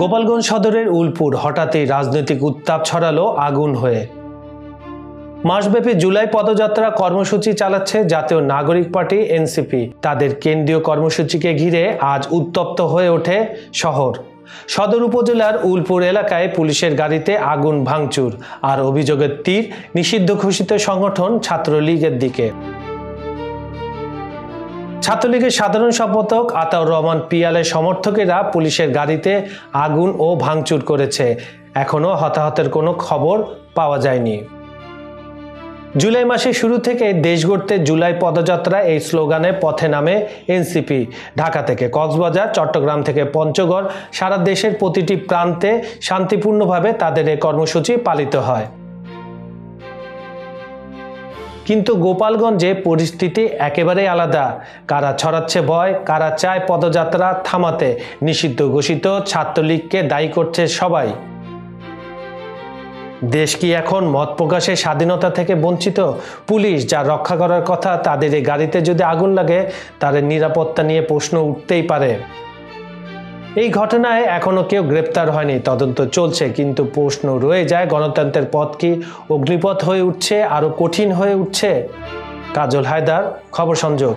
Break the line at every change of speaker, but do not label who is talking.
গোপালগঞ্জ সদরের উলপুর হঠাৎই রাজনৈতিক উত্তাপ ছড়ালো আগুন হয়ে। মাসব্যাপী জুলাই পদযাত্রা কর্মসূচি চালাচ্ছে জাতীয় নাগরিক পার্টি এনসিপি। তাদের কেন্দ্রীয় কর্মসূচিকে ঘিরে আজ উত্তপ্ত হয়ে ওঠে শহর। সদর উপজেলার উলপুর এলাকায় পুলিশের গাড়িতে আগুন ভাঙচুর, আর অভিযোগের তীর নিষিদ্ধ ঘোষিত সংগঠন ছাত্রলীগের দিকে। ছাত্রলীগের সাধারণ সম্পাদক আতাউর রহমান পিয়ালের সমর্থকেরা পুলিশের গাড়িতে আগুন ও ভাঙচুর করেছে। এখনো হতাহতের কোনো খবর পাওয়া যায়নি। জুলাই মাসের শুরু থেকে দেশ গড়তে জুলাই পদযাত্রা এই স্লোগানে পথে নামে এনসিপি। ঢাকা থেকে কক্সবাজার, চট্টগ্রাম থেকে পঞ্চগড়, সারা দেশের প্রতিটি প্রান্তে শান্তিপূর্ণভাবে তাদের এই কর্মসূচি পালিত হয়। কিন্তু গোপালগঞ্জে পরিস্থিতি একেবারেই আলাদা। কারা ছড়াচ্ছে ভয়, কারা চায় পদযাত্রা থামাতে, নিষিদ্ধ ঘোষিত ছাত্রলীগকে দায়ী করছে সবাই। দেশ কি এখন মত প্রকাশের স্বাধীনতা থেকে বঞ্চিত? পুলিশ যা রক্ষা করার কথা, তাদের এই গাড়িতে যদি আগুন লাগে, তাদের নিরাপত্তা নিয়ে প্রশ্ন উঠতেই পারে। এই ঘটনায় এখনো কেউ গ্রেপ্তার হয়নি, তদন্ত চলছে, কিন্তু প্রশ্ন রয়ে যায়, গণতন্ত্রের পথ কি অগ্নিপথ হয়ে উঠছে, আরো কঠিন হয়ে উঠছে? কাজল হায়দার, খবর সংযোগ।